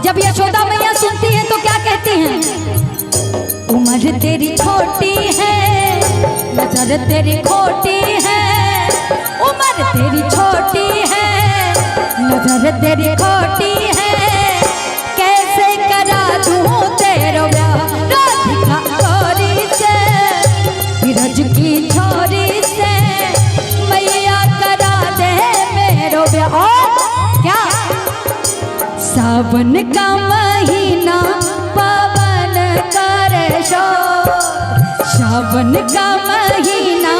जब यशोदा मैया सुनती है तो क्या कहती हैं? उम्र तेरी छोटी है, नजर तेरी खोटी है, उम्र तेरी छोटी है, नजर तेरी खोटी है, कैसे करा दूं तेरा ब्याह राधिका गौरी से, विरज की छोरी से, मैया करा दे मेरो ब्याह। क्या सावन का महीना पवन करे शोर, सावन का महीना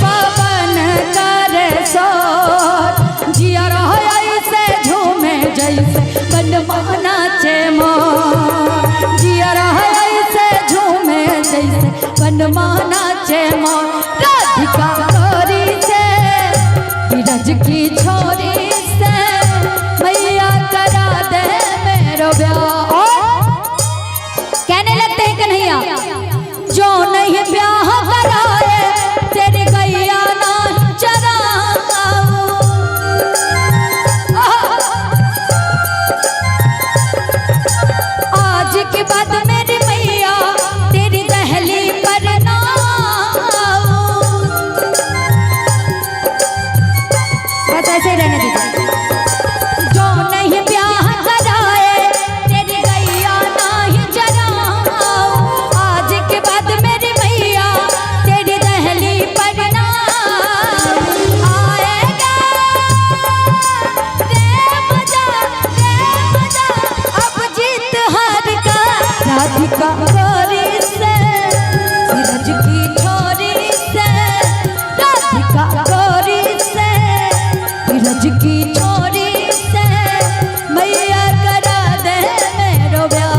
पवन करे शोर, जिया रहा ऐसे झूमे जैसे बनवा नाचे मोर, जिया रहा ऐसे झूमे जैसे बनवा नाचे मोर, राधिका गौरी से, विरज की छोरी से, मैया करा दे मेरो ब्याह। कहने लगते हैं कन्हैया, जो नहीं ब्याह कराए तेरी गैया ना चराऊं, आज के बाद मेरी मैया तेरी दहली पर ना आऊं। बस ऐसे ही रहने दीजिए। जो नहीं ब्याह कराए तेरी गैया नहीं चराऊं, आज के बाद मेरी मैया तेरी दहली पर ना आएगा रे मजा, अब जीत हार का राधिका गौरी से, विरज की छोरी से, राधिका गौरी से, विरज की छोरी से, मैया करा दे मेरो ब्याह।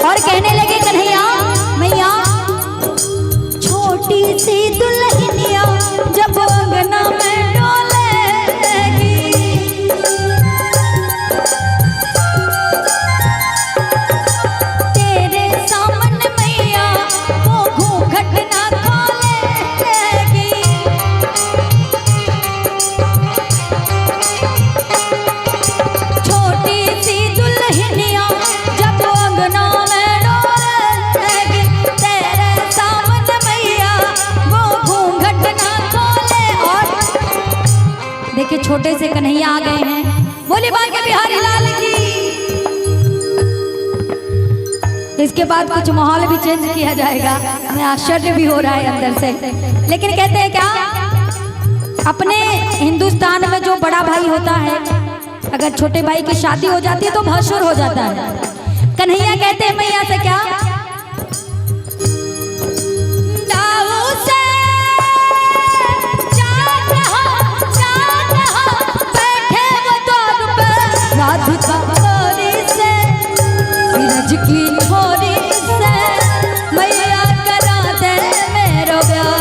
और कहने लगे कन्हैया मैया, छोटी सी दुल्हनिया जब अंगना में डोलेगी, तेरे सामने मैया वो घूंघट ना खोलेगी, छोटी सी दुल्हनिया जब अंगना में डोलेगी, तेरे सामने मैया वो घूंघट ना खोले। और देखिए छोटे से कन्हैया आ गए हैं, बोले बांके बिहारी लाल की। इसके बाद कुछ माहौल भी चेंज किया जाएगा, हमें आश्चर्य भी हो रहा है अंदर से। लेकिन कहते हैं क्या, अपने हिंदुस्तान में जो बड़ा भाई होता है, अगर छोटे भाई की शादी हो जाती है तो भसुर हो जाता है। कन्हैया कहते हैं मैया से क्या, दाऊ से जान हो बैठे वो द्वार पे, राधिका गौरी से, विरज की छोरी से, मैया करा दे मेरो ब्याह।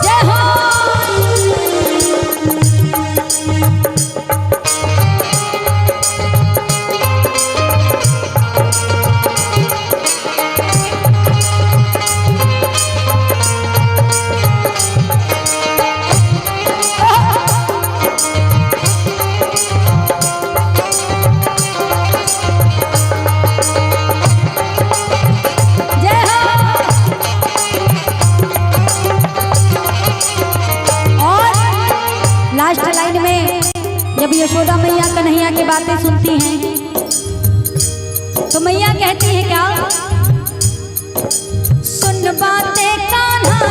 जय हो। जब यशोदा मैया कन्हैया की बातें सुनती हैं तो मैया कहती है क्या, सुन बातें कान्हा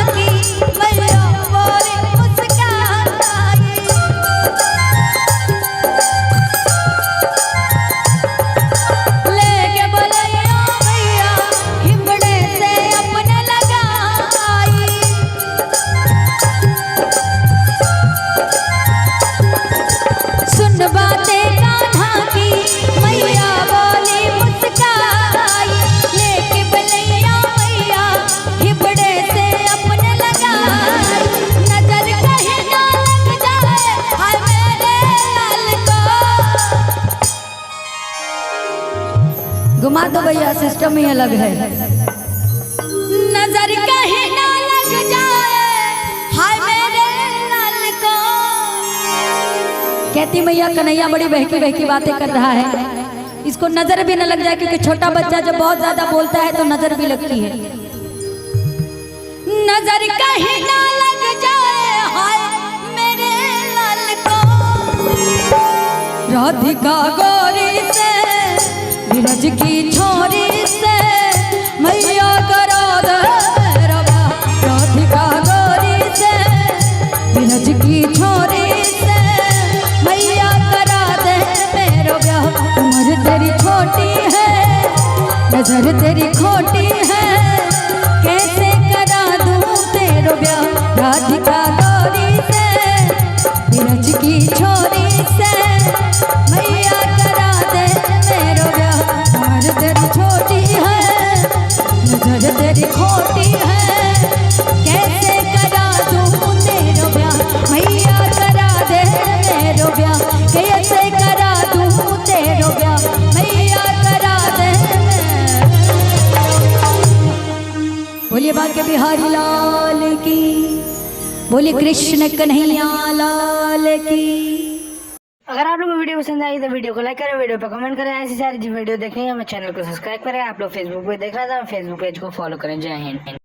घुमा दो भैया, सिस्टम ही अलग है। नजर कहीं ना लग जाए हाय मेरे लाल को। कहती मैया कन्हैया बड़ी बहकी बहकी बातें कर रहा है, इसको नजर भी न लग जाए, क्योंकि छोटा बच्चा जब बहुत ज्यादा बोलता है तो नजर भी लगती है। नजर कहीं ना लग जाए हाय मेरे लाल को। राधिका गौरी से विरज की छोरी से मैया करा दे मेरा ब्याह। राधिका गौरी से विरज की छोरी से मैया करा दे मेरा ब्याह। उम्र तेरी छोटी है, नजर तेरी खोटी है, कैसे करा दूं तेरा ब्याह। राधिका गौरी से विरज की छोरी से मैया करा दे मेरा ब्याह। उम्र तेरी छोटी है, नजर तेरी खोटी है, कैसे करा दूं तेरा ब्याह। मैया करा दे मेरा ब्याह, कैसे करा दूं तेरा ब्याह। मैया करा दे। बोलिए बांके बिहारी लाल की, बोलिए कृष्ण कन्हैया लाल की। अगर आप लोगों को वीडियो पसंद आई तो वीडियो को लाइक करें, वीडियो पर कमेंट करें। ऐसी सारी वीडियो देखनी है हमें चैनल को सब्सक्राइब करें। आप लोग फेसबुक पे देख रहे हैं, फेसबुक पेज को फॉलो करें। जय हिंद।